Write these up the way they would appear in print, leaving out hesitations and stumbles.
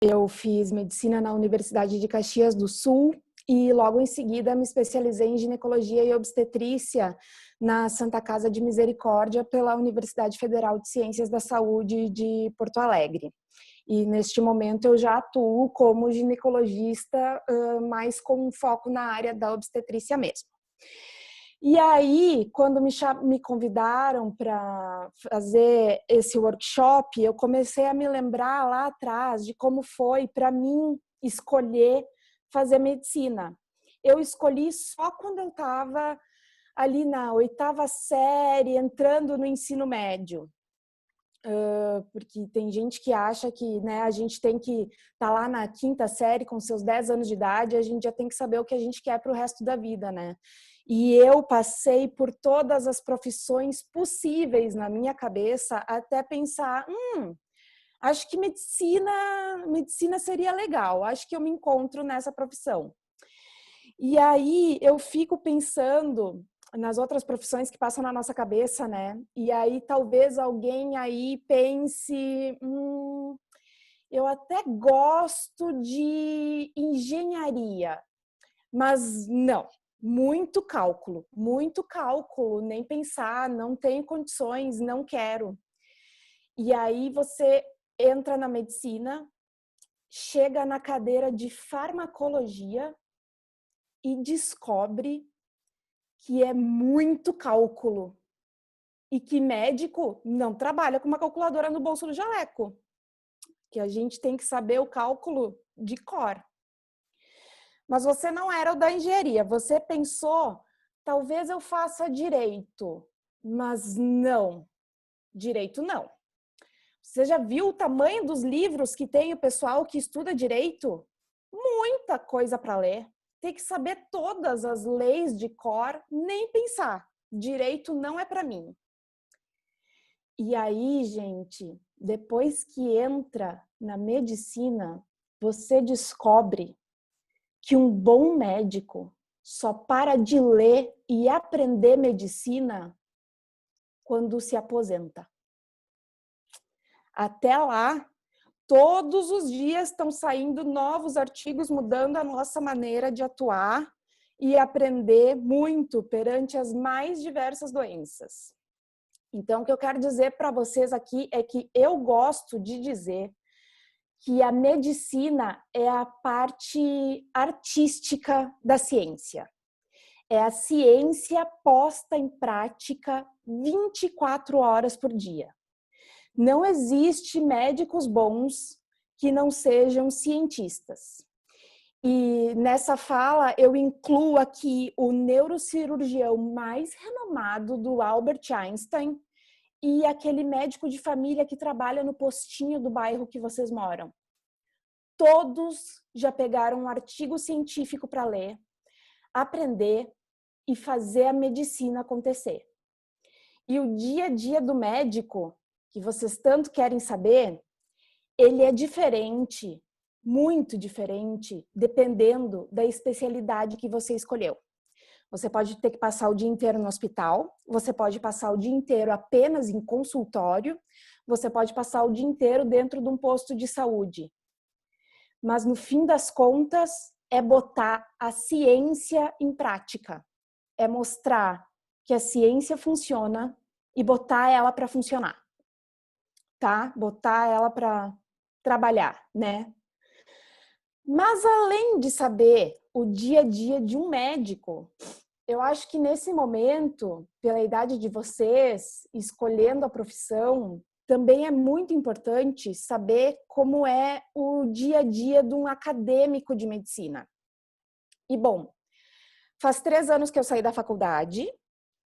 Eu fiz medicina na Universidade de Caxias do Sul e logo em seguida me especializei em ginecologia e obstetrícia na Santa Casa de Misericórdia pela Universidade Federal de Ciências da Saúde de Porto Alegre. E neste momento eu já atuo como ginecologista, mais com um foco na área da obstetrícia mesmo. E aí, quando me convidaram para fazer esse workshop, eu comecei a me lembrar lá atrás de como foi para mim escolher fazer medicina. Eu escolhi só quando eu estava ali na 8ª série, entrando no ensino médio. Porque tem gente que acha que, né, a gente tem que estar lá na 5ª série com seus 10 anos de idade, a gente já tem que saber o que a gente quer para o resto da vida, né? E eu passei por todas as profissões possíveis na minha cabeça até pensar, acho que medicina seria legal, acho que eu me encontro nessa profissão. E aí eu fico pensando nas outras profissões que passam na nossa cabeça, né? E aí talvez alguém aí pense, eu até gosto de engenharia, mas não, muito cálculo, nem pensar, não tenho condições, não quero. E aí você entra na medicina, chega na cadeira de farmacologia e descobre que é muito cálculo e que médico não trabalha com uma calculadora no bolso do jaleco, que a gente tem que saber o cálculo de cor. Mas você não era o da engenharia, você pensou, talvez eu faça direito, mas não, direito não. Você já viu o tamanho dos livros que tem o pessoal que estuda direito? Muita coisa para ler. Tem que saber todas as leis de cor, nem pensar. Direito não é para mim. E aí, gente, depois que entra na medicina, você descobre que um bom médico só para de ler e aprender medicina quando se aposenta. Até lá, todos os dias estão saindo novos artigos mudando a nossa maneira de atuar e aprender muito perante as mais diversas doenças. Então, o que eu quero dizer para vocês aqui é que eu gosto de dizer que a medicina é a parte artística da ciência. É a ciência posta em prática 24 horas por dia. Não existe médicos bons que não sejam cientistas. E nessa fala eu incluo aqui o neurocirurgião mais renomado do Albert Einstein e aquele médico de família que trabalha no postinho do bairro que vocês moram. Todos já pegaram um artigo científico para ler, aprender e fazer a medicina acontecer. E o dia a dia do médico, que vocês tanto querem saber, ele é diferente, muito diferente, dependendo da especialidade que você escolheu. Você pode ter que passar o dia inteiro no hospital, você pode passar o dia inteiro apenas em consultório, você pode passar o dia inteiro dentro de um posto de saúde. Mas no fim das contas, é botar a ciência em prática. É mostrar que a ciência funciona e botar ela para funcionar. Tá? Botar ela para trabalhar, né? Mas além de saber o dia a dia de um médico, eu acho que nesse momento, pela idade de vocês, escolhendo a profissão, também é muito importante saber como é o dia a dia de um acadêmico de medicina. E bom, faz 3 anos que eu saí da faculdade,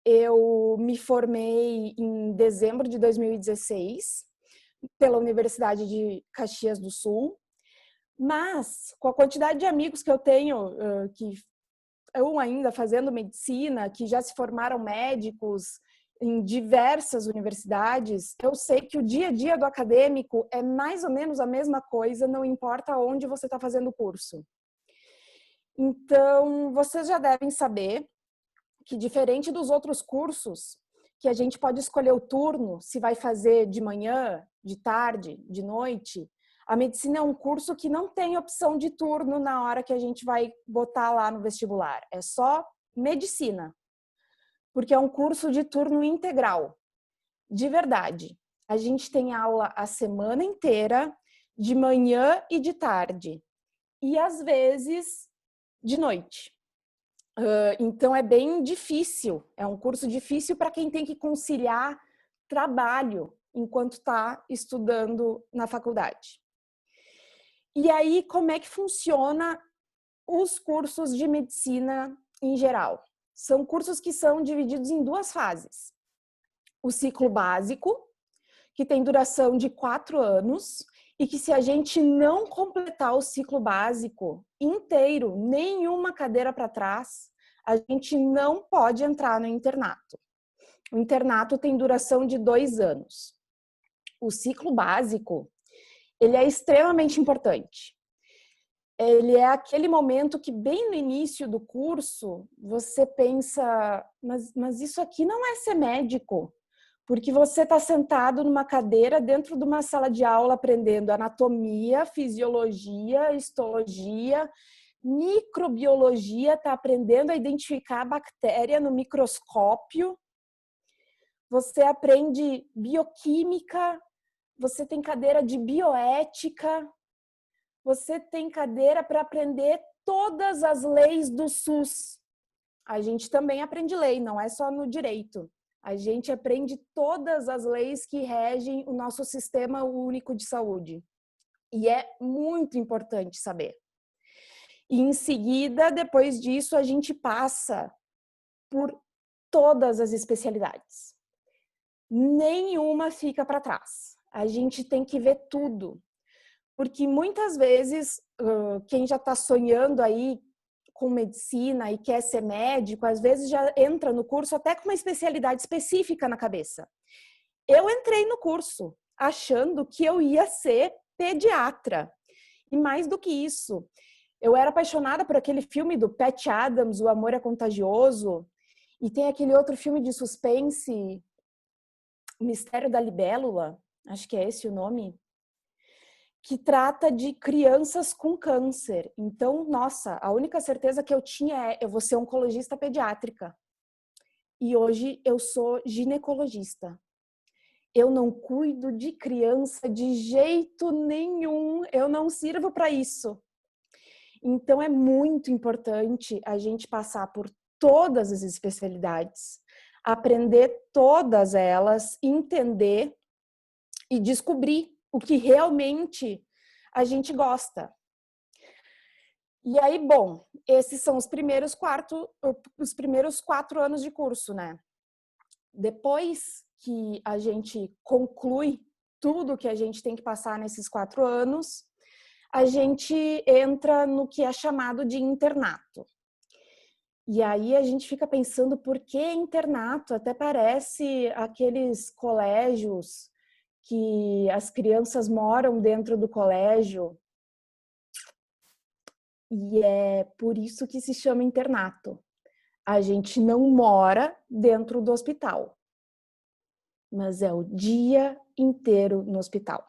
eu me formei em dezembro de 2016 pela Universidade de Caxias do Sul, mas com a quantidade de amigos que eu tenho que estão ainda fazendo medicina, que já se formaram médicos em diversas universidades, eu sei que o dia a dia do acadêmico é mais ou menos a mesma coisa, não importa onde você está fazendo o curso. Então, vocês já devem saber que, diferente dos outros cursos, que a gente pode escolher o turno, se vai fazer de manhã, de tarde, de noite, A medicina é um curso que não tem opção de turno na hora que a gente vai botar lá no vestibular. É só medicina, porque é um curso de turno integral, de verdade. A gente tem aula a semana inteira, de manhã e de tarde, e às vezes de noite. Então é bem difícil, é um curso difícil para quem tem que conciliar trabalho enquanto está estudando na faculdade. E aí, como é que funciona os cursos de medicina em geral? São cursos que são divididos em duas fases. O ciclo básico, que tem duração de 4 anos, e que se a gente não completar o ciclo básico inteiro, nenhuma cadeira para trás, a gente não pode entrar no internato. O internato tem duração de 2 anos. O ciclo básico, ele é extremamente importante. Ele é aquele momento que bem no início do curso, você pensa, mas isso aqui não é ser médico, porque você está sentado numa cadeira dentro de uma sala de aula aprendendo anatomia, fisiologia, histologia, microbiologia, está aprendendo a identificar a bactéria no microscópio, você aprende bioquímica, você tem cadeira de bioética, você tem cadeira para aprender todas as leis do SUS. A gente também aprende lei, não é só no direito. A gente aprende todas as leis que regem o nosso sistema único de saúde. E é muito importante saber. E em seguida, depois disso, a gente passa por todas as especialidades. Nenhuma fica para trás. A gente tem que ver tudo. Porque muitas vezes, quem já está sonhando aí com medicina e quer ser médico, às vezes já entra no curso até com uma especialidade específica na cabeça. Eu entrei no curso achando que eu ia ser pediatra. E mais do que isso, eu era apaixonada por aquele filme do Patch Adams, O Amor é Contagioso, e tem aquele outro filme de suspense, O Mistério da Libélula, acho que é esse o nome, que trata de crianças com câncer. Então, nossa, a única certeza que eu tinha é eu vou ser oncologista pediátrica. E hoje eu sou ginecologista. Eu não cuido de criança de jeito nenhum, eu não sirvo para isso. Então, é muito importante a gente passar por todas as especialidades, aprender todas elas, entender e descobrir o que realmente a gente gosta. E aí, bom, esses são os primeiros 4 anos de curso, né? Depois que a gente conclui tudo que a gente tem que passar nesses 4 anos, a gente entra no que é chamado de internato. E aí a gente fica pensando, por que internato? Até parece aqueles colégios que as crianças moram dentro do colégio. E é por isso que se chama internato. A gente não mora dentro do hospital, mas é o dia inteiro no hospital.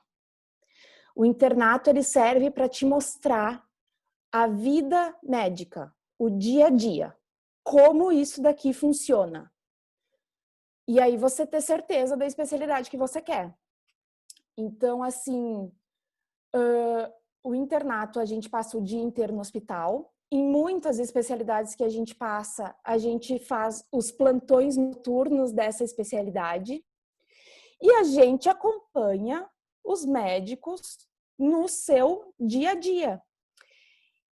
O internato ele serve para te mostrar a vida médica, o dia a dia, como isso daqui funciona. E aí você ter certeza da especialidade que você quer. Então, assim, o internato, a gente passa o dia inteiro no hospital. Em muitas especialidades que a gente passa, a gente faz os plantões noturnos dessa especialidade. E a gente acompanha os médicos no seu dia a dia.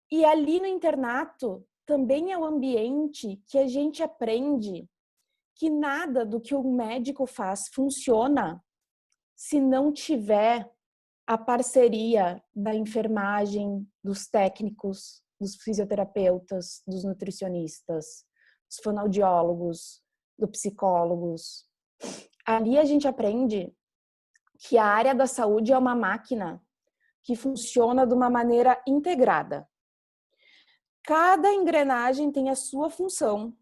E ali no internato também é o ambiente que a gente aprende que nada do que o médico faz funciona se não tiver a parceria da enfermagem, dos técnicos, dos fisioterapeutas, dos nutricionistas, dos fonoaudiólogos, dos psicólogos. Ali a gente aprende que a área da saúde é uma máquina que funciona de uma maneira integrada. Cada engrenagem tem a sua função.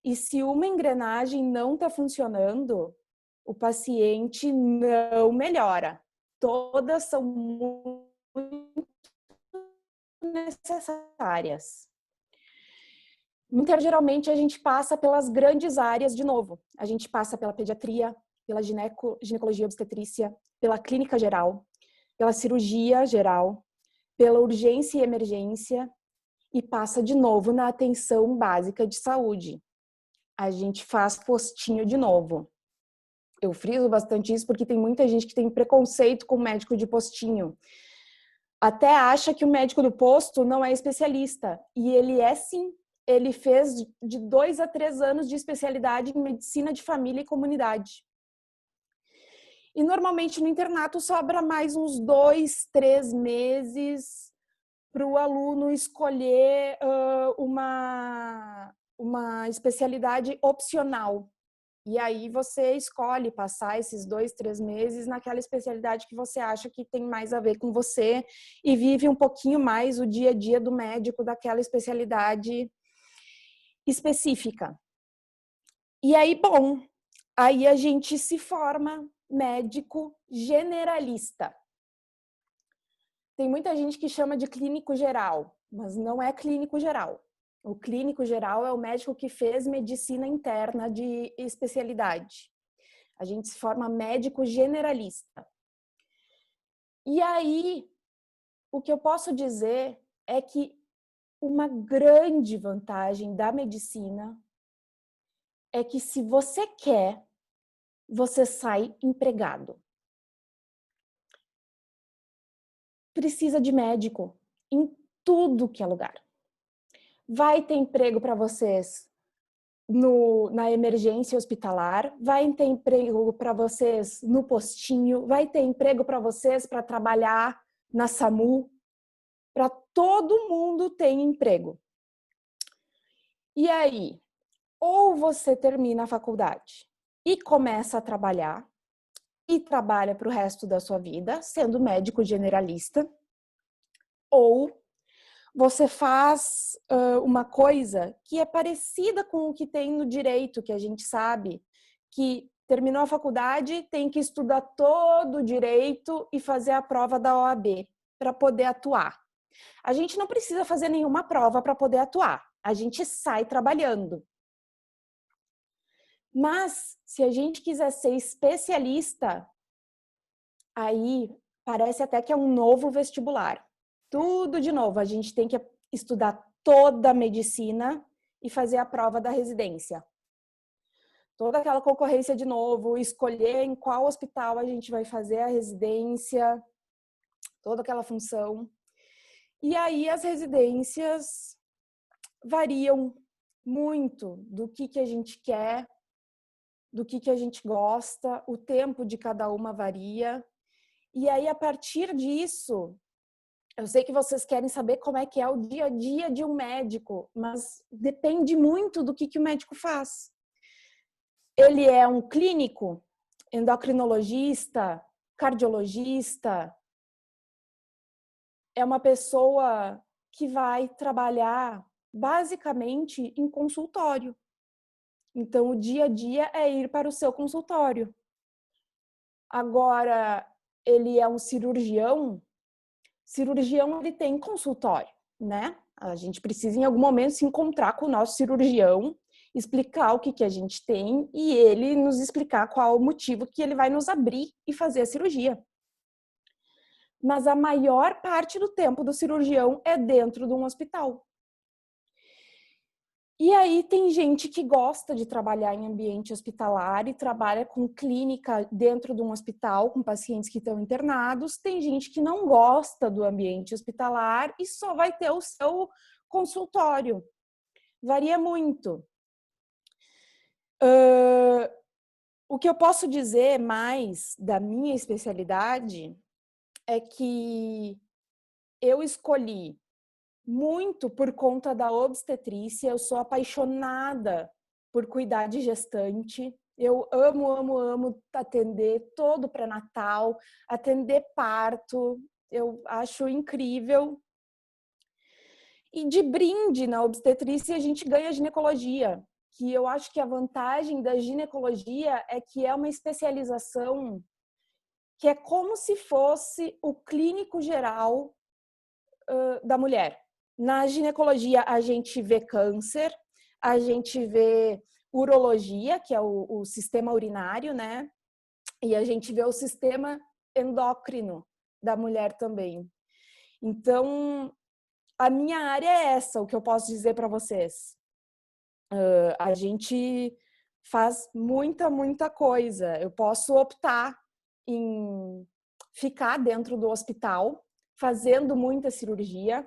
E se uma engrenagem não está funcionando, o paciente não melhora. Todas são necessárias. Geralmente a gente passa pelas grandes áreas de novo. A gente passa pela pediatria, pela ginecologia e obstetrícia, pela clínica geral, pela cirurgia geral, pela urgência e emergência e passa de novo na atenção básica de saúde. A gente faz postinho de novo. Eu friso bastante isso porque tem muita gente que tem preconceito com o médico de postinho. Até acha que o médico do posto não é especialista. E ele é sim. Ele fez de 2 a 3 anos de especialidade em medicina de família e comunidade. E normalmente no internato sobra mais uns 2, 3 meses para o aluno escolher uma especialidade opcional. E aí você escolhe passar esses 2, 3 meses naquela especialidade que você acha que tem mais a ver com você e vive um pouquinho mais o dia a dia do médico daquela especialidade específica. E aí, bom, aí a gente se forma médico generalista. Tem muita gente que chama de clínico geral, mas não é clínico geral. O clínico geral é o médico que fez medicina interna de especialidade. A gente se forma médico generalista. E aí, o que eu posso dizer é que uma grande vantagem da medicina é que se você quer, você sai empregado. Precisa de médico em tudo que é lugar. Vai ter emprego para vocês na emergência hospitalar, vai ter emprego para vocês no postinho, vai ter emprego para vocês para trabalhar na SAMU, para todo mundo tem emprego. E aí, ou você termina a faculdade e começa a trabalhar, e trabalha para o resto da sua vida, sendo médico generalista, ou você faz uma coisa que é parecida com o que tem no direito, que a gente sabe que terminou a faculdade, tem que estudar todo o direito e fazer a prova da OAB para poder atuar. A gente não precisa fazer nenhuma prova para poder atuar, a gente sai trabalhando. Mas, se a gente quiser ser especialista, aí parece até que é um novo vestibular. Tudo de novo, a gente tem que estudar toda a medicina e fazer a prova da residência. Toda aquela concorrência de novo, escolher em qual hospital a gente vai fazer a residência, toda aquela função. E aí as residências variam muito do que a gente quer, do que a gente gosta, o tempo de cada uma varia. E aí, a partir disso, eu sei que vocês querem saber como é que é o dia a dia de um médico, mas depende muito do que o médico faz. Ele é um clínico, endocrinologista, cardiologista, é uma pessoa que vai trabalhar basicamente em consultório. Então, o dia a dia é ir para o seu consultório. Agora, ele é um cirurgião ele tem consultório, né? A gente precisa em algum momento se encontrar com o nosso cirurgião, explicar o que a gente tem e ele nos explicar qual o motivo que ele vai nos abrir e fazer a cirurgia. Mas a maior parte do tempo do cirurgião é dentro de um hospital. E aí tem gente que gosta de trabalhar em ambiente hospitalar e trabalha com clínica dentro de um hospital com pacientes que estão internados. Tem gente que não gosta do ambiente hospitalar e só vai ter o seu consultório. Varia muito. O que eu posso dizer mais da minha especialidade é que eu escolhi muito por conta da obstetrícia. Eu sou apaixonada por cuidar de gestante. Eu amo atender todo pré-natal, atender parto. Eu acho incrível. E de brinde na obstetrícia a gente ganha ginecologia, que eu acho que a vantagem da ginecologia é que é uma especialização que é como se fosse o clínico geral da mulher. Na ginecologia, a gente vê câncer, a gente vê urologia, que é o sistema urinário, né? E a gente vê o sistema endócrino da mulher também. Então, a minha área é essa, o que eu posso dizer para vocês. A gente faz muita coisa. Eu posso optar em ficar dentro do hospital, fazendo muita cirurgia.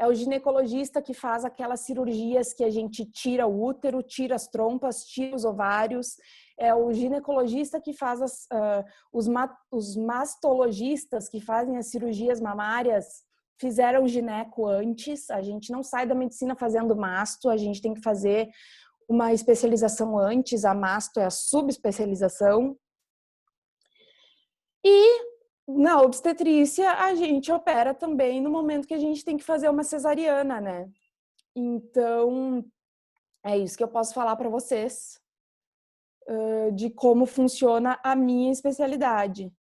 É o ginecologista que faz aquelas cirurgias que a gente tira o útero, tira as trompas, tira os ovários. É o ginecologista que faz os mastologistas que fazem as cirurgias mamárias, fizeram gineco antes. A gente não sai da medicina fazendo masto, a gente tem que fazer uma especialização antes. A masto é a subespecialização. E na obstetrícia, a gente opera também no momento que a gente tem que fazer uma cesariana, né? Então, é isso que eu posso falar para vocês de como funciona a minha especialidade.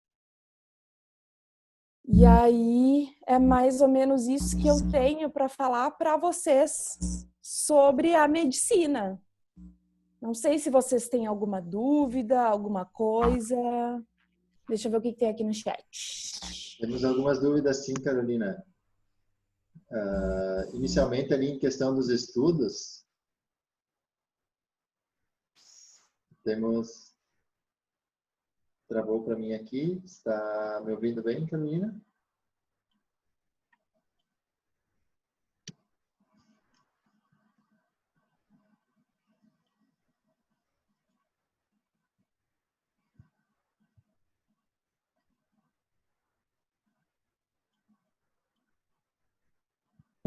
E aí, é mais ou menos isso que eu tenho para falar para vocês sobre a medicina. Não sei se vocês têm alguma dúvida, alguma coisa. Deixa eu ver o que tem aqui no chat. Temos algumas dúvidas, sim, Carolina. Inicialmente, ali em questão dos estudos, temos... Travou para mim aqui. Está me ouvindo bem, Carolina?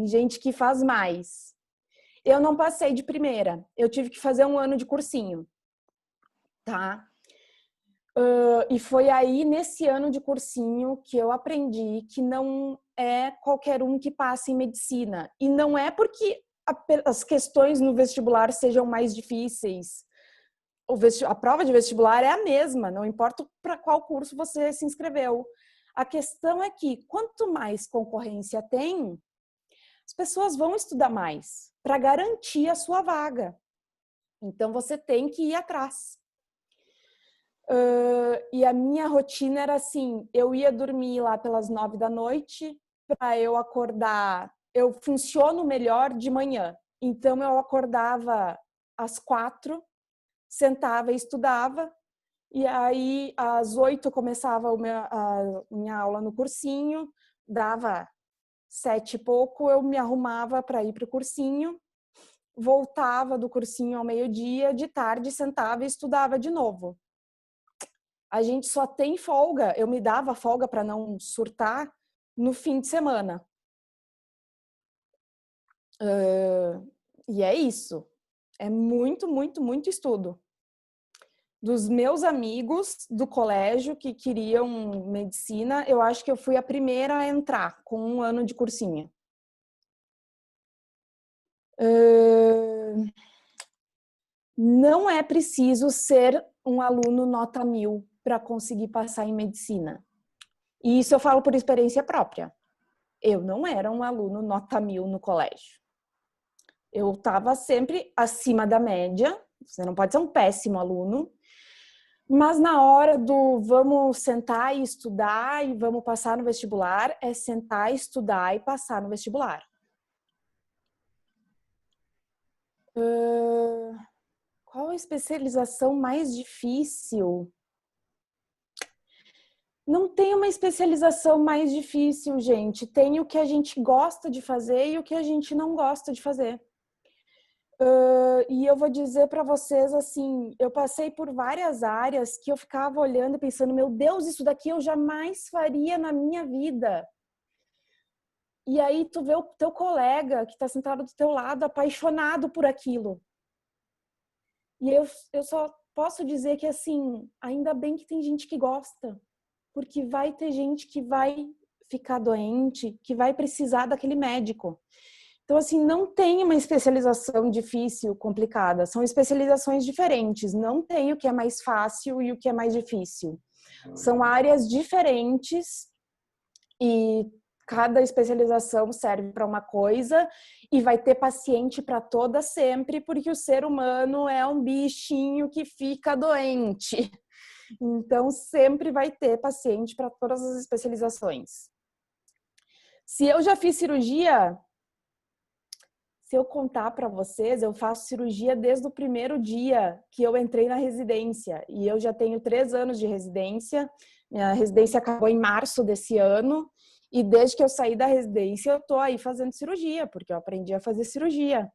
Gente que faz mais. Eu não passei de primeira. Eu tive que fazer um ano de cursinho, tá? E foi aí, nesse ano de cursinho, que eu aprendi que não é qualquer um que passa em medicina. E não é porque as questões no vestibular sejam mais difíceis. A prova de vestibular é a mesma, não importa para qual curso você se inscreveu. A questão é que, quanto mais concorrência tem, as pessoas vão estudar mais para garantir a sua vaga. Então, você tem que ir atrás. E a minha rotina era assim, eu ia dormir lá pelas 9 da noite para eu acordar. Eu funciono melhor de manhã. Então, eu acordava às 4, sentava e estudava. E aí, às 8, começava a minha aula no cursinho, dava 7 e pouco, eu me arrumava para ir para o cursinho, voltava do cursinho ao meio-dia, de tarde sentava e estudava de novo. A gente só tem folga, eu me dava folga para não surtar no fim de semana. E é isso. É muito estudo. Dos meus amigos do colégio que queriam medicina, eu acho que eu fui a primeira a entrar com um ano de cursinho. Não é preciso ser um aluno nota 1000 para conseguir passar em medicina. E isso eu falo por experiência própria. Eu não era um aluno nota 1000 no colégio. Eu estava sempre acima da média. Você não pode ser um péssimo aluno. Mas na hora do vamos sentar e estudar e vamos passar no vestibular, é sentar, estudar e passar no vestibular. Qual a especialização mais difícil? Não tem uma especialização mais difícil, gente. Tem o que a gente gosta de fazer e o que a gente não gosta de fazer. E eu vou dizer para vocês, assim, eu passei por várias áreas que eu ficava olhando e pensando, meu Deus, isso daqui eu jamais faria na minha vida. E aí tu vê o teu colega que está sentado do teu lado apaixonado por aquilo. E eu só posso dizer que, assim, ainda bem que tem gente que gosta. Porque vai ter gente que vai ficar doente, que vai precisar daquele médico. Então, assim, não tem uma especialização difícil, complicada. São especializações diferentes. Não tem o que é mais fácil e o que é mais difícil. São áreas diferentes e cada especialização serve para uma coisa e vai ter paciente para toda sempre, porque o ser humano é um bichinho que fica doente. Então, sempre vai ter paciente para todas as especializações. Se eu já fiz cirurgia, se eu contar para vocês, eu faço cirurgia desde o primeiro dia que eu entrei na residência. E eu já tenho 3 anos de residência. Minha residência acabou em março desse ano. E desde que eu saí da residência, eu tô aí fazendo cirurgia, porque eu aprendi a fazer cirurgia.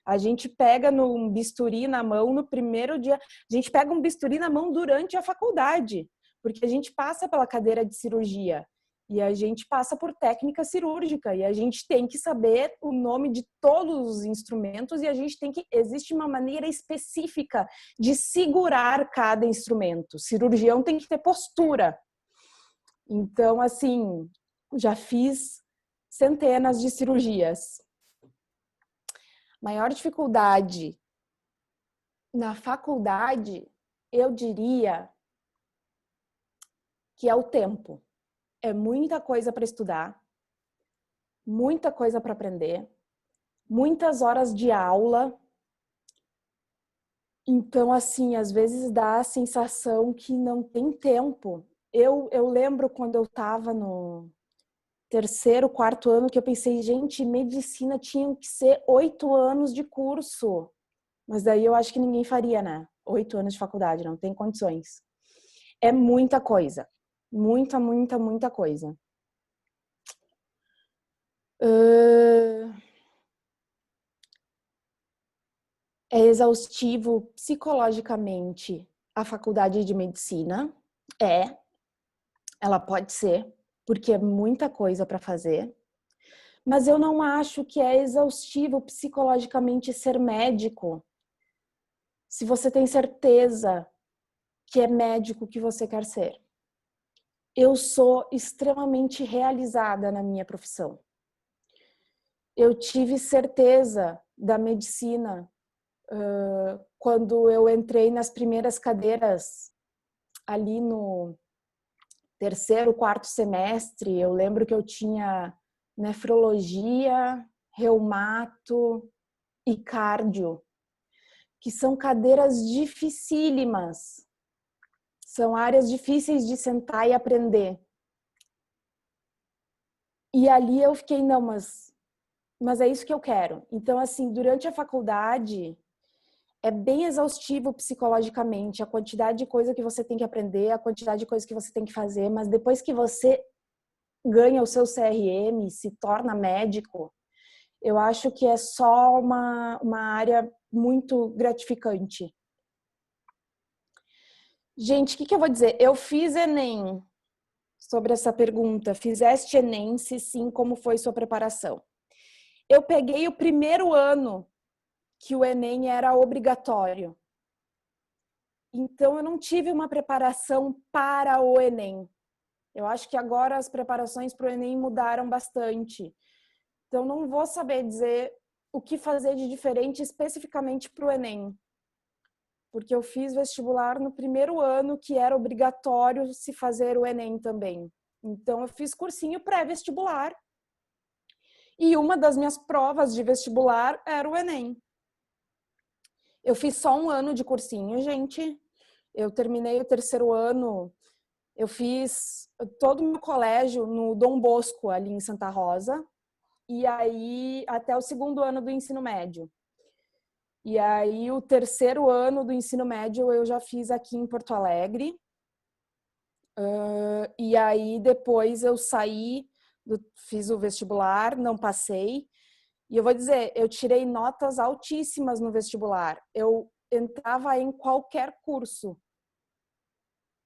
A gente pega um bisturi na mão no primeiro dia. A gente pega um bisturi na mão durante a faculdade, porque a gente passa pela cadeira de cirurgia. E a gente passa por técnica cirúrgica. E a gente tem que saber o nome de todos os instrumentos. E a gente tem que... Existe uma maneira específica de segurar cada instrumento. O cirurgião tem que ter postura. Então, assim, já fiz centenas de cirurgias. Maior dificuldade na faculdade, eu diria que é o tempo. É muita coisa para estudar, muita coisa para aprender, muitas horas de aula. Então, assim, às vezes dá a sensação que não tem tempo. Eu lembro quando eu estava no terceiro, quarto ano, que eu pensei, gente, medicina tinha que ser 8 anos de curso. Mas daí eu acho que ninguém faria, né? 8 anos de faculdade, não tem condições. É muita coisa. Muita, muita, muita coisa. É exaustivo psicologicamente a faculdade de medicina? Ela pode ser, porque é muita coisa para fazer. Mas eu não acho que é exaustivo psicologicamente ser médico. Se você tem certeza que é médico que você quer ser. Eu sou extremamente realizada na minha profissão. Eu tive certeza da medicina quando eu entrei nas primeiras cadeiras ali no terceiro, quarto semestre. Eu lembro que eu tinha nefrologia, reumato e cardio, que são cadeiras dificílimas. São áreas difíceis de sentar e aprender. E ali eu fiquei, não, mas é isso que eu quero. Então, assim, durante a faculdade, é bem exaustivo psicologicamente a quantidade de coisa que você tem que aprender, a quantidade de coisa que você tem que fazer, mas depois que você ganha o seu CRM, se torna médico, eu acho que é só uma área muito gratificante. Gente, o que eu vou dizer? Eu fiz Enem sobre essa pergunta. Fizeste Enem? Se sim, como foi sua preparação? Eu peguei o primeiro ano que o Enem era obrigatório. Então, eu não tive uma preparação para o Enem. Eu acho que agora as preparações para o Enem mudaram bastante. Então, não vou saber dizer o que fazer de diferente especificamente para o Enem. Porque eu fiz vestibular no primeiro ano, que era obrigatório se fazer o Enem também. Então, eu fiz cursinho pré-vestibular. E uma das minhas provas de vestibular era o Enem. Eu fiz só 1 ano de cursinho, gente. Eu terminei o terceiro ano, eu fiz todo o meu colégio no Dom Bosco, ali em Santa Rosa. E aí, até o segundo ano do ensino médio. E aí, o terceiro ano do ensino médio eu já fiz aqui em Porto Alegre. E aí, depois eu saí, fiz o vestibular, não passei. E eu vou dizer, eu tirei notas altíssimas no vestibular. Eu entrava em qualquer curso,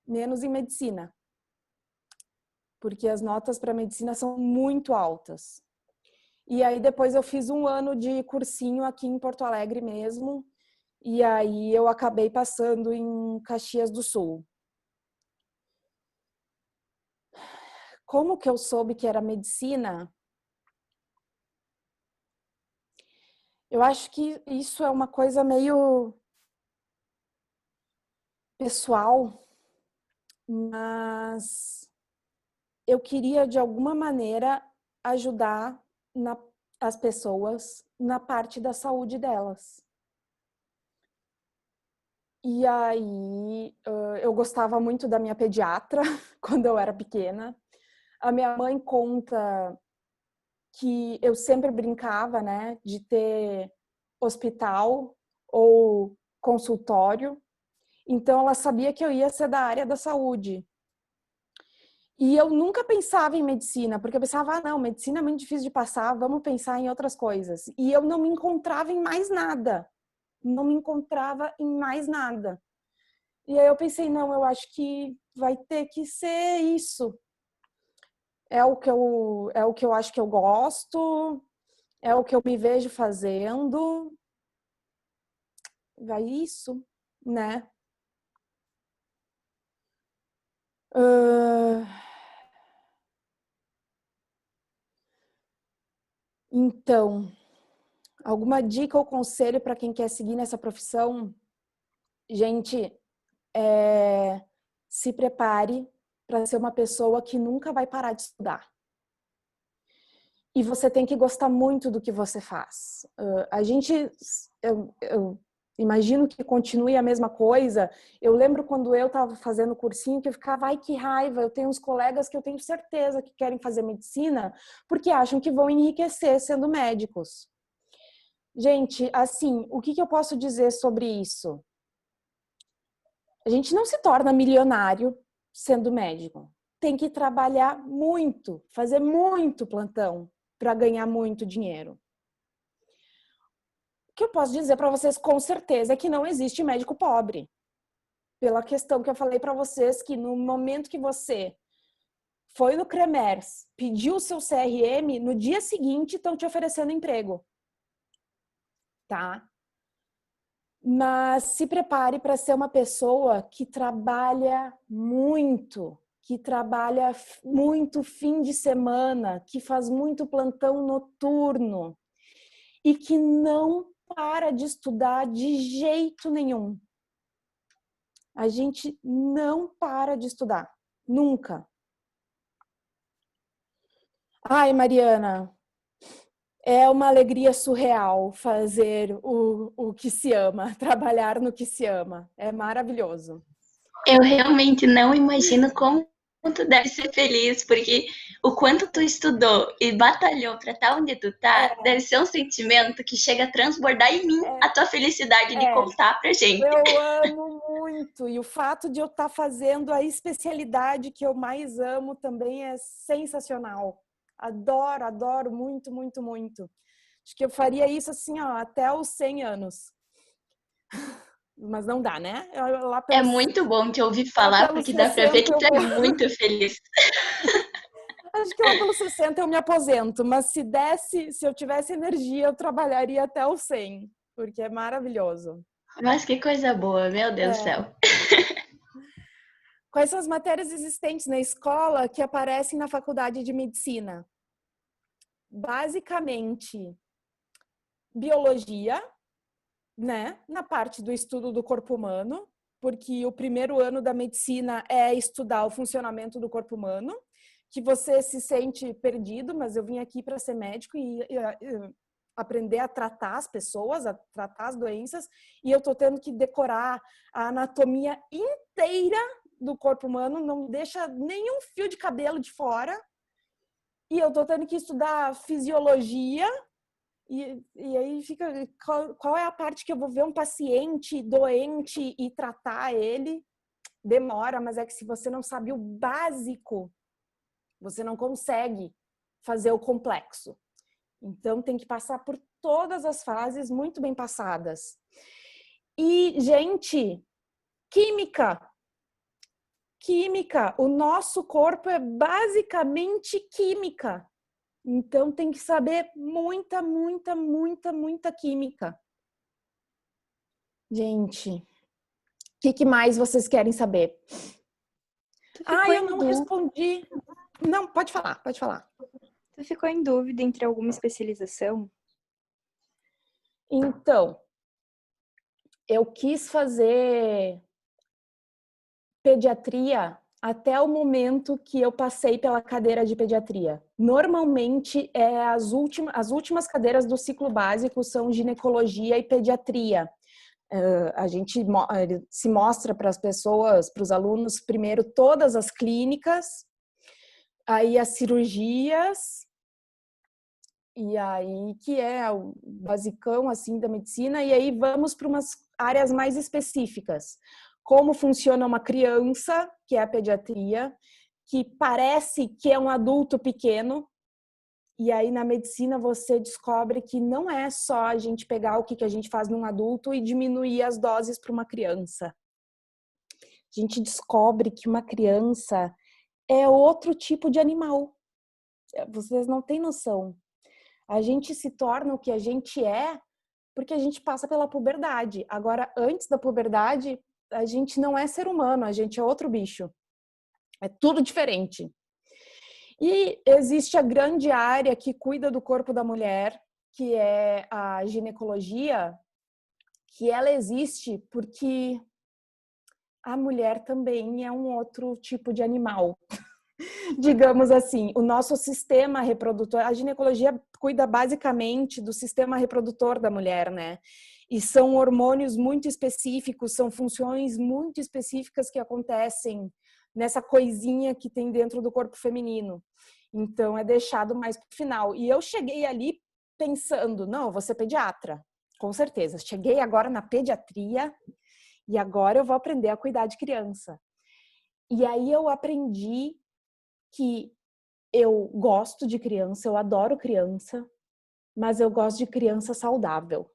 menos em medicina. Porque as notas para medicina são muito altas. E aí depois eu fiz 1 ano de cursinho aqui em Porto Alegre mesmo. E aí eu acabei passando em Caxias do Sul. Como que eu soube que era medicina? Eu acho que isso é uma coisa meio pessoal, mas eu queria de alguma maneira ajudar as pessoas na parte da saúde delas. E aí, eu gostava muito da minha pediatra quando eu era pequena. A minha mãe conta que eu sempre brincava, né, de ter hospital ou consultório. Então, ela sabia que eu ia ser da área da saúde. E eu nunca pensava em medicina, porque eu pensava, não, medicina é muito difícil de passar, vamos pensar em outras coisas. E eu não me encontrava em mais nada. Não me encontrava em mais nada. E aí eu pensei, não, eu acho que vai ter que ser isso. É o que eu acho que eu gosto, é o que eu me vejo fazendo. Vai isso, né? Então, alguma dica ou conselho para quem quer seguir nessa profissão? Gente, se prepare para ser uma pessoa que nunca vai parar de estudar. E você tem que gostar muito do que você faz. Eu imagino que continue a mesma coisa. Eu lembro quando eu estava fazendo cursinho que eu ficava, ai que raiva, eu tenho uns colegas que eu tenho certeza que querem fazer medicina porque acham que vão enriquecer sendo médicos. Gente, assim, o que eu posso dizer sobre isso? A gente não se torna milionário sendo médico. Tem que trabalhar muito, fazer muito plantão para ganhar muito dinheiro. O que eu posso dizer para vocês com certeza é que não existe médico pobre. Pela questão que eu falei para vocês, que no momento que você foi no CREMERS, pediu o seu CRM, no dia seguinte estão te oferecendo emprego. Tá? Mas se prepare para ser uma pessoa que trabalha muito, que trabalha muito fim de semana, que faz muito plantão noturno e que não para de estudar de jeito nenhum. A gente não para de estudar, nunca. Ai, Mariana, é uma alegria surreal fazer o que se ama, trabalhar no que se ama. É maravilhoso. Eu realmente não imagino como tu deve ser feliz, porque o quanto tu estudou e batalhou para estar onde tu tá, deve ser um sentimento que chega a transbordar em mim a tua felicidade de contar pra gente. Eu amo muito, e o fato de eu estar fazendo a especialidade que eu mais amo também é sensacional. Adoro, adoro muito, muito, muito. Acho que eu faria isso assim, ó, até os 100 anos. Mas não dá, né? Lá É pelos, muito bom te ouvir lá falar, pelos porque dá pra 60 ver que eu tu é vou... muito feliz. Acho que lá pelos 60 eu me aposento, mas se eu tivesse energia, eu trabalharia até os 100, porque é maravilhoso. Mas que coisa boa, meu Deus do céu. Quais são as matérias existentes na escola que aparecem na faculdade de medicina? Basicamente, biologia, né? Na parte do estudo do corpo humano, porque o primeiro ano da medicina é estudar o funcionamento do corpo humano, que você se sente perdido, mas eu vim aqui para ser médico e aprender a tratar as pessoas, a tratar as doenças, e eu tô tendo que decorar a anatomia inteira do corpo humano, não deixa nenhum fio de cabelo de fora, e eu tô tendo que estudar fisiologia, e aí fica, qual é a parte que eu vou ver um paciente doente e tratar ele? Demora, mas é que se você não sabe o básico, você não consegue fazer o complexo. Então, tem que passar por todas as fases muito bem passadas. E, gente, química. Química. O nosso corpo é basicamente química. Então, tem que saber muita, muita, muita, muita química. Gente, o que mais vocês querem saber? Eu não respondi. Não, pode falar, pode falar. Tu ficou em dúvida entre alguma especialização? Então, eu quis fazer pediatria até o momento que eu passei pela cadeira de pediatria. Normalmente, as últimas cadeiras do ciclo básico são ginecologia e pediatria. A gente se mostra para as pessoas, para os alunos, primeiro todas as clínicas, aí as cirurgias, e aí que é o basicão assim da medicina, e aí vamos para umas áreas mais específicas. Como funciona uma criança, que é a pediatria, que parece que é um adulto pequeno, e aí na medicina você descobre que não é só a gente pegar o que a gente faz num adulto e diminuir as doses para uma criança. A gente descobre que uma criança é outro tipo de animal. Vocês não têm noção. A gente se torna o que a gente é porque a gente passa pela puberdade. Agora, antes da puberdade, a gente não é ser humano, a gente é outro bicho. É tudo diferente. E existe a grande área que cuida do corpo da mulher, que é a ginecologia, que ela existe porque a mulher também é um outro tipo de animal. Digamos assim, o nosso sistema reprodutor, a ginecologia cuida basicamente do sistema reprodutor da mulher, né? E são hormônios muito específicos, são funções muito específicas que acontecem nessa coisinha que tem dentro do corpo feminino. Então, é deixado mais para o final. E eu cheguei ali pensando, não, eu vou ser pediatra, com certeza. Cheguei agora na pediatria e agora eu vou aprender a cuidar de criança. E aí eu aprendi que eu gosto de criança, eu adoro criança, mas eu gosto de criança saudável.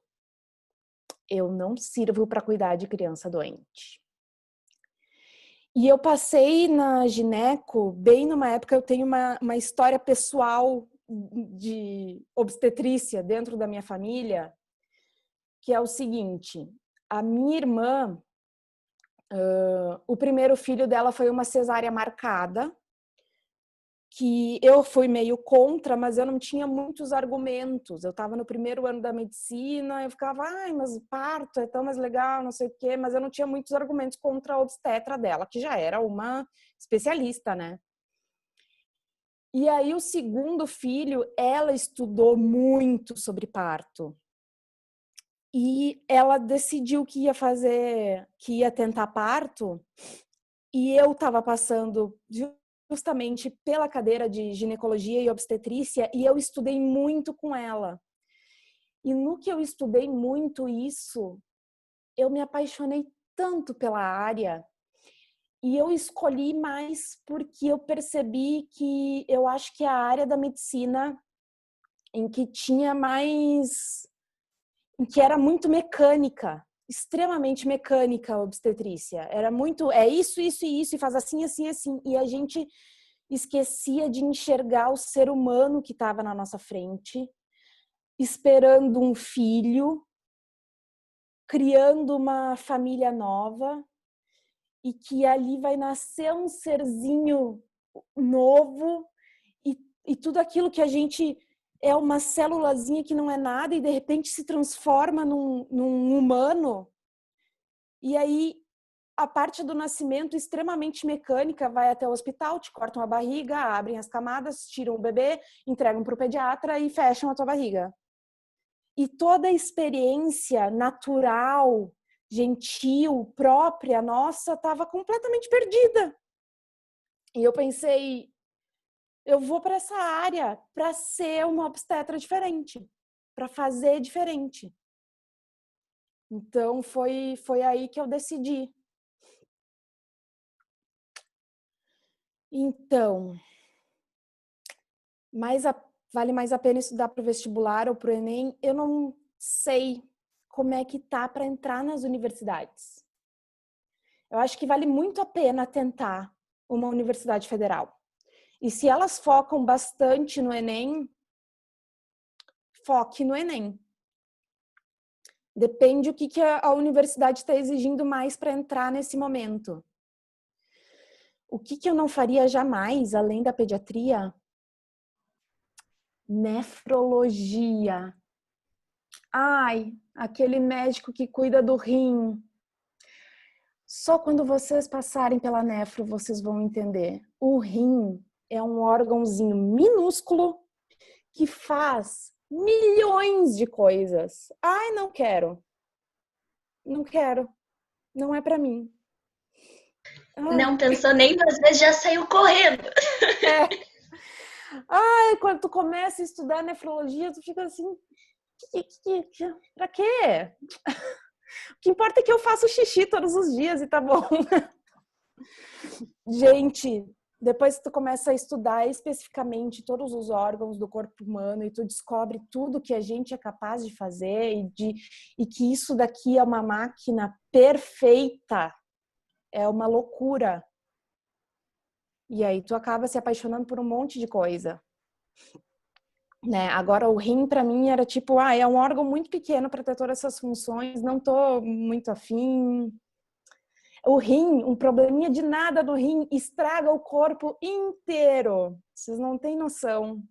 Eu não sirvo para cuidar de criança doente. E eu passei na gineco, bem numa época, eu tenho uma história pessoal de obstetrícia dentro da minha família, que é o seguinte, a minha irmã, o primeiro filho dela foi uma cesárea marcada, que eu fui meio contra, mas eu não tinha muitos argumentos. Eu estava no primeiro ano da medicina, eu ficava, ai, mas parto é tão mais legal, não sei o quê, mas eu não tinha muitos argumentos contra a obstetra dela, que já era uma especialista, né? E aí o segundo filho, ela estudou muito sobre parto. E ela decidiu que ia fazer, que ia tentar parto, e eu estava passando justamente pela cadeira de ginecologia e obstetrícia, e eu estudei muito com ela. E no que eu estudei muito isso, eu me apaixonei tanto pela área, e eu escolhi mais porque eu percebi que eu acho que é a área da medicina em que tinha mais, em que era muito mecânica, extremamente mecânica a obstetrícia. Era muito, é isso, isso e isso, e faz assim, assim, assim. E a gente esquecia de enxergar o ser humano que estava na nossa frente, esperando um filho, criando uma família nova, e que ali vai nascer um serzinho novo, e tudo aquilo que a gente é uma célulazinha que não é nada e de repente se transforma num humano. E aí a parte do nascimento extremamente mecânica vai até o hospital, te cortam a barriga, abrem as camadas, tiram o bebê, entregam para o pediatra e fecham a tua barriga. E toda a experiência natural, gentil, própria, nossa, estava completamente perdida. E eu pensei, eu vou para essa área para ser uma obstetra diferente, para fazer diferente. Então foi aí que eu decidi. Então, vale mais a pena estudar para o vestibular ou para o Enem? Eu não sei como é que tá para entrar nas universidades. Eu acho que vale muito a pena tentar uma universidade federal. E se elas focam bastante no Enem, foque no Enem. Depende o que a universidade está exigindo mais para entrar nesse momento. O que eu não faria jamais, além da pediatria? Nefrologia. Ai, aquele médico que cuida do rim. Só quando vocês passarem pela nefro, vocês vão entender. O rim é um órgãozinho minúsculo que faz milhões de coisas. Ai, não quero. Não quero. Não é pra mim. Ai, Não pensou nem 2 vezes, já saiu correndo. é. Ai, quando tu começa a estudar nefrologia, tu fica assim, pra quê? O que importa é que eu faço xixi todos os dias e tá bom. Gente, depois que tu começa a estudar especificamente todos os órgãos do corpo humano e tu descobre tudo que a gente é capaz de fazer e que isso daqui é uma máquina perfeita, é uma loucura. E aí tu acaba se apaixonando por um monte de coisa. Né? Agora o rim para mim era tipo, é um órgão muito pequeno para ter todas essas funções, não tô muito afim. O rim, um probleminha de nada do rim estraga o corpo inteiro. Vocês não têm noção.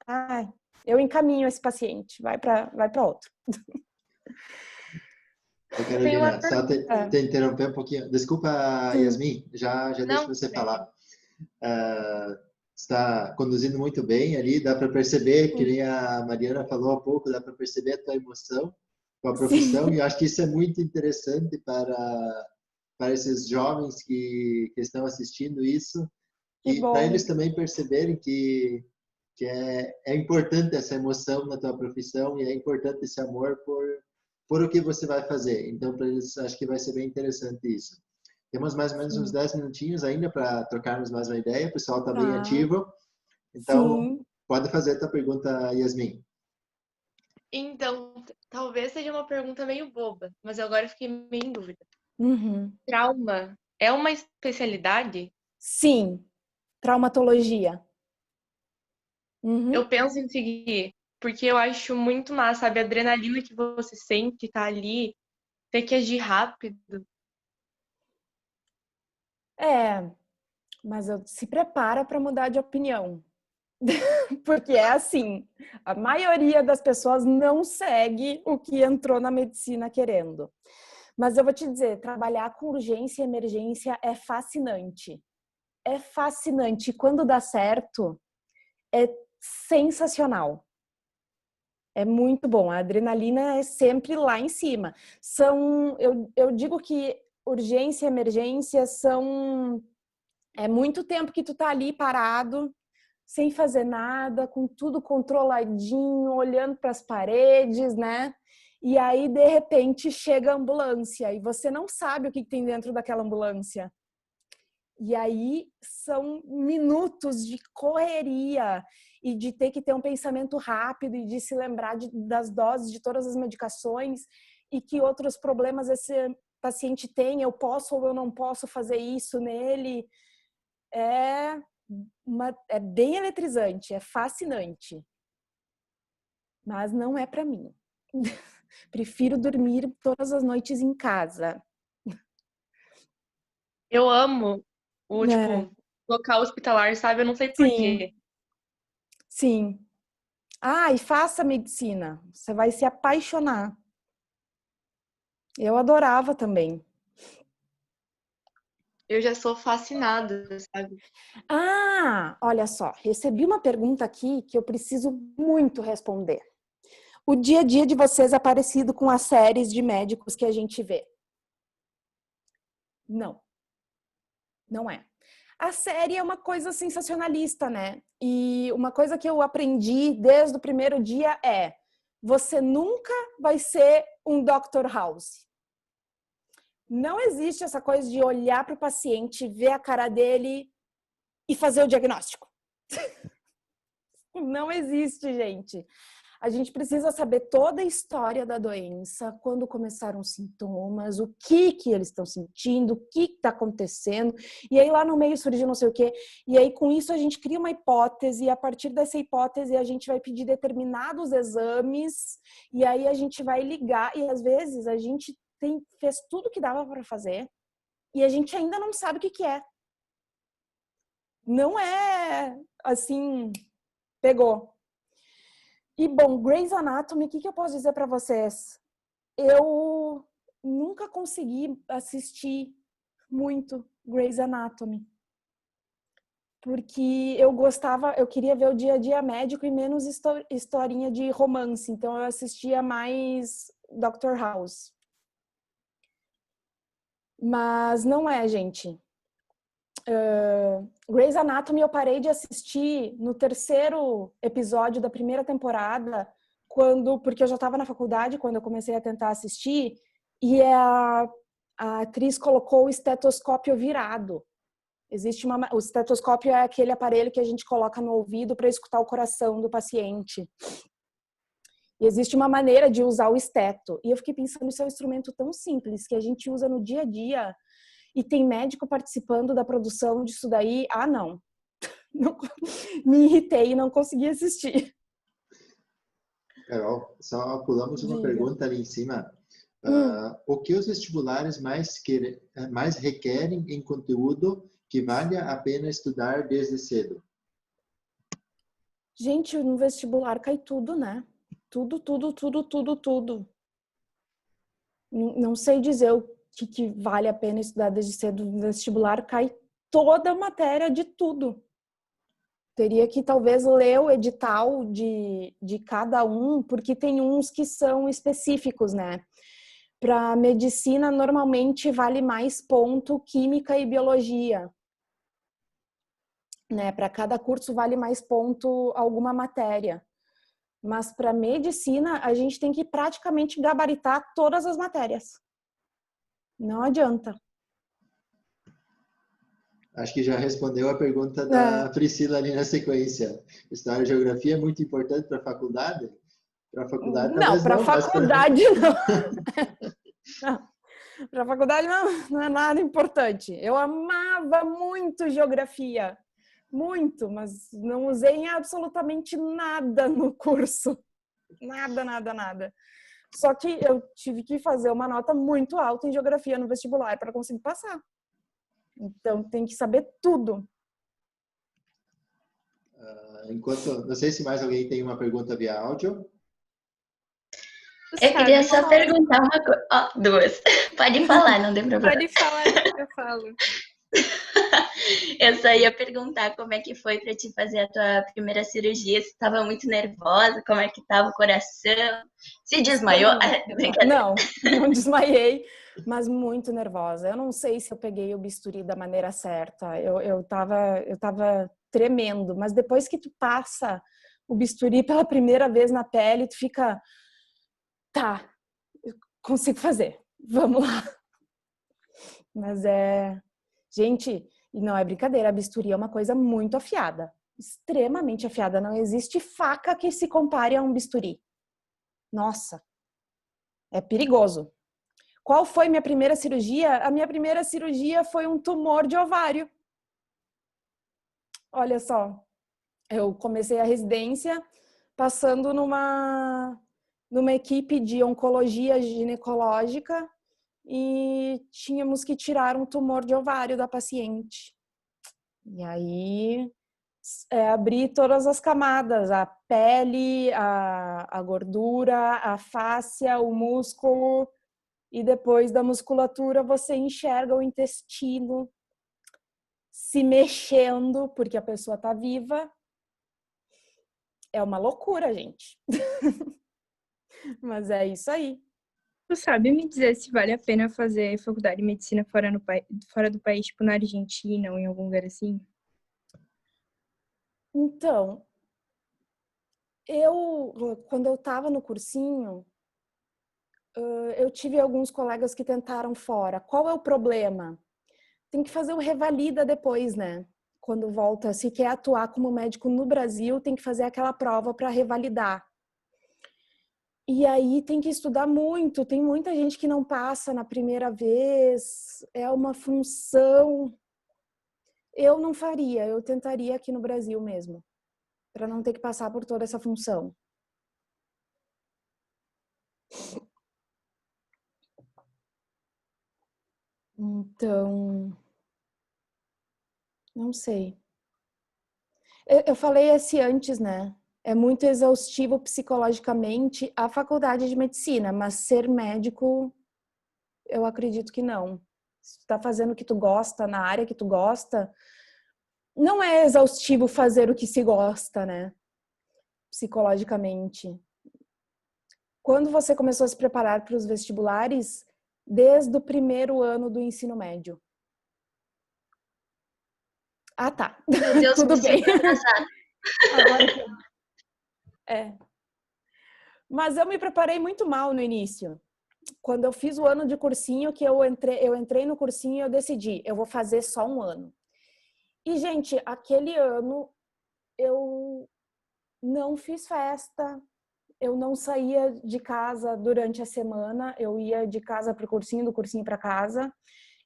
Ai, eu encaminho esse paciente, vai para outro. Carolina, só te interromper um pouquinho. Desculpa, Yasmin, já deixo você falar. Está conduzindo muito bem ali, dá para perceber, que nem a Mariana falou há pouco, dá para perceber a tua emoção com a profissão. Sim. E eu acho que isso é muito interessante para esses jovens que estão assistindo isso, e para eles também perceberem que é importante essa emoção na tua profissão e é importante esse amor por o que você vai fazer. Então, para eles, acho que vai ser bem interessante isso. Temos mais ou menos uns 10 minutinhos ainda para trocarmos mais uma ideia. O pessoal está bem ativo. Então, pode fazer a tua pergunta, Yasmin. Então, talvez seja uma pergunta meio boba, mas eu agora fiquei meio em dúvida. Trauma é uma especialidade? Sim, traumatologia. Eu penso em seguir, porque eu acho muito massa, sabe? A adrenalina que você sente, tá ali, ter que agir rápido. Mas se prepara para mudar de opinião. Porque é assim, a maioria das pessoas não segue o que entrou na medicina querendo. Mas eu vou te dizer, trabalhar com urgência e emergência é fascinante. É fascinante. Quando dá certo, é sensacional. É muito bom. A adrenalina é sempre lá em cima. Eu digo que urgência e emergência é muito tempo que tu tá ali parado, sem fazer nada, com tudo controladinho, olhando para as paredes, né? E aí, de repente, chega a ambulância e você não sabe o que tem dentro daquela ambulância. E aí são minutos de correria e de ter que ter um pensamento rápido e de se lembrar das doses de todas as medicações e que outros problemas esse paciente tem, eu posso ou eu não posso fazer isso nele. É bem eletrizante, é fascinante. Mas não é para mim. Prefiro dormir todas as noites em casa. Eu amo o local hospitalar, sabe? Eu não sei porquê. Sim. E faça medicina. Você vai se apaixonar. Eu adorava também. Eu já sou fascinada, sabe? Olha só, recebi uma pergunta aqui que eu preciso muito responder. O dia a dia de vocês é parecido com as séries de médicos que a gente vê? Não. Não é. A série é uma coisa sensacionalista, né? E uma coisa que eu aprendi desde o primeiro dia é: você nunca vai ser um Dr. House. Não existe essa coisa de olhar para o paciente, ver a cara dele e fazer o diagnóstico. Não existe, gente. A gente precisa saber toda a história da doença, quando começaram os sintomas, o que eles estão sentindo, o que está acontecendo. E aí lá no meio surgiu não sei o quê. E aí com isso a gente cria uma hipótese e a partir dessa hipótese a gente vai pedir determinados exames e aí a gente vai ligar e às vezes a gente fez tudo que dava para fazer e a gente ainda não sabe o que é. Não é assim, pegou. E, bom, Grey's Anatomy, o que eu posso dizer para vocês? Eu nunca consegui assistir muito Grey's Anatomy. Porque eu queria ver o dia a dia médico e menos historinha de romance. Então eu assistia mais Dr. House. Mas não é, gente. Grey's Anatomy eu parei de assistir no 3º episódio da primeira temporada, porque eu já estava na faculdade quando eu comecei a tentar assistir, e a atriz colocou o estetoscópio virado. O estetoscópio é aquele aparelho que a gente coloca no ouvido para escutar o coração do paciente. E existe uma maneira de usar o esteto. E eu fiquei pensando, isso é um instrumento tão simples que a gente usa no dia a dia e tem médico participando da produção disso daí. Ah, não. Me irritei e não consegui assistir. Carol, só pulamos uma pergunta ali em cima. O que os vestibulares mais requerem em conteúdo que vale a pena estudar desde cedo? Gente, no vestibular cai tudo, né? Tudo. Não sei dizer o que vale a pena estudar desde cedo no vestibular, cai toda a matéria de tudo. Teria que talvez ler o edital de cada um, porque tem uns que são específicos, né? Para medicina, normalmente vale mais ponto química e biologia. Né? Para cada curso vale mais ponto alguma matéria. Mas para medicina, a gente tem que praticamente gabaritar todas as matérias. Não adianta. Acho que já respondeu a pergunta da Priscila ali na sequência. História e geografia é muito importante para a faculdade? Para a faculdade não, para a faculdade não. Para a faculdade não é nada importante. Eu amava muito geografia. Muito, mas não usei em absolutamente nada no curso. Nada. Só que eu tive que fazer uma nota muito alta em geografia no vestibular para conseguir passar. Então, tem que saber tudo. Não sei se mais alguém tem uma pergunta via áudio. Eu queria só perguntar uma coisa. Duas. Pode falar, não tem problema. Pode falar, eu falo. Eu só ia perguntar como é que foi para te fazer a tua primeira cirurgia. Se estava muito nervosa, como é que estava o coração? Se desmaiou? Não desmaiei, mas muito nervosa. Eu não sei se eu peguei o bisturi da maneira certa. Eu tava tremendo, mas depois que tu passa o bisturi pela primeira vez na pele, tu fica, tá, eu consigo fazer, vamos lá. Mas gente, e não é brincadeira, a bisturi é uma coisa muito afiada, extremamente afiada. Não existe faca que se compare a um bisturi. Nossa, é perigoso. Qual foi minha primeira cirurgia? A minha primeira cirurgia foi um tumor de ovário. Olha só, eu comecei a residência passando numa equipe de oncologia ginecológica e tínhamos que tirar um tumor de ovário da paciente. E aí abrir todas as camadas, a pele, a gordura, a fáscia, o músculo, e depois da musculatura você enxerga o intestino se mexendo, porque a pessoa está viva. É uma loucura, gente. Mas é isso aí. Tu sabe me dizer se vale a pena fazer faculdade de medicina fora do país, tipo na Argentina ou em algum lugar assim? Então, quando eu estava no cursinho, eu tive alguns colegas que tentaram fora. Qual é o problema? Tem que fazer o revalida depois, né? Quando volta, se quer atuar como médico no Brasil, tem que fazer aquela prova para revalidar. E aí tem que estudar muito. Tem muita gente que não passa na primeira vez. É uma função. Eu não faria. Eu tentaria aqui no Brasil mesmo, para não ter que passar por toda essa função. Então, não sei. Eu falei esse antes, né? É muito exaustivo psicologicamente a faculdade de medicina, mas ser médico, eu acredito que não. Se tu tá fazendo o que tu gosta, na área que tu gosta, não é exaustivo fazer o que se gosta, né? Psicologicamente. Quando você começou a se preparar para os vestibulares? Desde o primeiro ano do ensino médio. Ah, tá. Meu Deus, Tudo me bem. sinto atrasada. É. Mas eu me preparei muito mal no início. Quando eu fiz o ano de cursinho, que eu entrei no cursinho e eu decidi, eu vou fazer só um ano. E, gente, aquele ano eu não fiz festa, eu não saía de casa durante a semana, eu ia de casa para o cursinho, do cursinho para casa.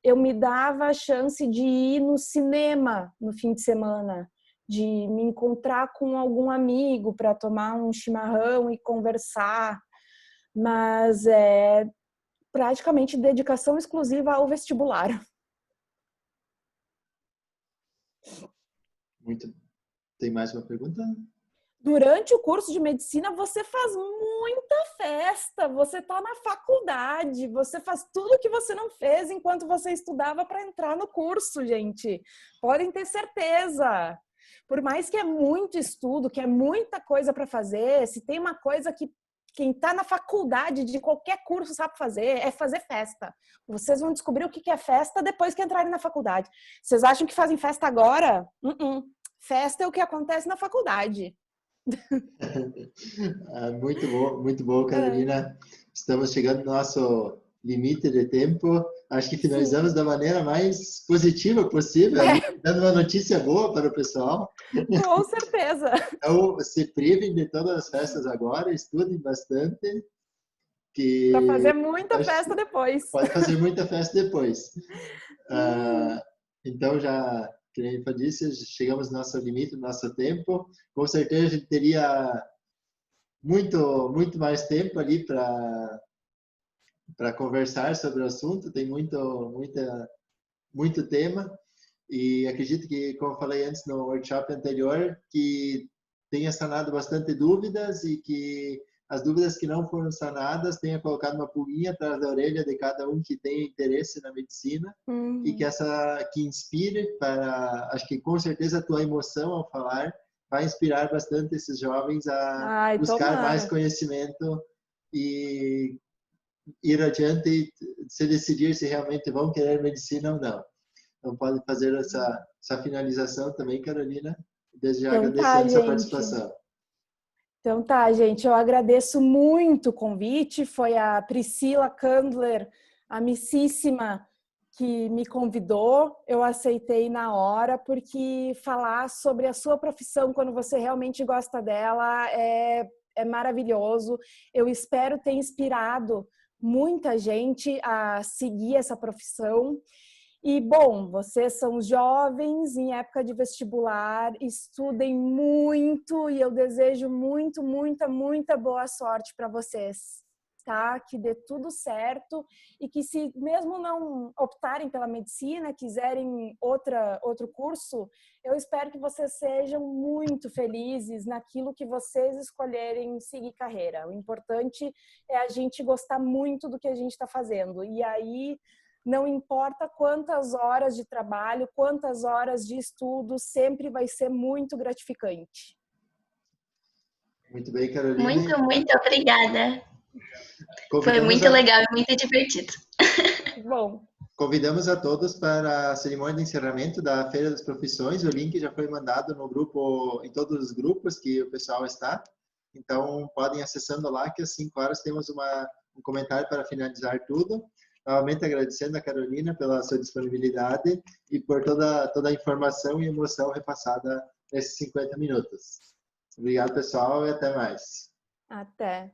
Eu me dava a chance de ir no cinema no fim de semana, de me encontrar com algum amigo para tomar um chimarrão e conversar. Mas é praticamente dedicação exclusiva ao vestibular. Muito. Tem mais uma pergunta? Durante o curso de medicina, você faz muita festa, você está na faculdade, você faz tudo que você não fez enquanto você estudava para entrar no curso, gente. Podem ter certeza. Por mais que é muito estudo, que é muita coisa para fazer, se tem uma coisa que quem está na faculdade de qualquer curso sabe fazer, é fazer festa. Vocês vão descobrir o que é festa depois que entrarem na faculdade. Vocês acham que fazem festa agora? Festa é o que acontece na faculdade. Muito bom, Carolina. Estamos chegando no nosso limite de tempo. Acho que finalizamos Sim. da maneira mais positiva possível, dando uma notícia boa para o pessoal. Com certeza. Então, se privem de todas as festas agora, estudem bastante. Para fazer muita festa depois. Pode fazer muita festa depois. Então, já, que nem eu disse, chegamos no nosso limite, no nosso tempo. Com certeza, a gente teria muito mais tempo ali para conversar sobre o assunto. Tem muito tema. E acredito que, como eu falei antes no workshop anterior, que tenha sanado bastante dúvidas e que as dúvidas que não foram sanadas tenha colocado uma pulguinha atrás da orelha de cada um que tenha interesse na medicina e que inspire para, acho que com certeza a tua emoção ao falar vai inspirar bastante esses jovens a buscar mais conhecimento e ir adiante e se decidir se realmente vão querer medicina ou não. Então, pode fazer essa finalização também, Carolina. Desde já agradecendo a sua participação. Então tá, gente. Eu agradeço muito o convite. Foi a Priscila Candler, amicíssima, que me convidou. Eu aceitei na hora, porque falar sobre a sua profissão, quando você realmente gosta dela, é maravilhoso. Eu espero ter inspirado muita gente a seguir essa profissão. E, bom, vocês são jovens em época de vestibular, estudem muito e eu desejo muita boa sorte para vocês, tá? Que dê tudo certo e que, se mesmo não optarem pela medicina, quiserem outro curso, eu espero que vocês sejam muito felizes naquilo que vocês escolherem seguir carreira. O importante é a gente gostar muito do que a gente está fazendo. E aí, não importa quantas horas de trabalho, quantas horas de estudo, sempre vai ser muito gratificante. Muito bem, Carolina. Muito obrigada. Foi muito legal e muito divertido. Bom. Convidamos a todos para a cerimônia de encerramento da Feira das Profissões. O link já foi mandado no grupo, em todos os grupos que o pessoal está. Então, podem ir acessando lá, que às 5 horas temos um comentário para finalizar tudo. Novamente agradecendo a Carolina pela sua disponibilidade e por toda a informação e emoção repassada nesses 50 minutos. Obrigado, pessoal, e até mais. Até.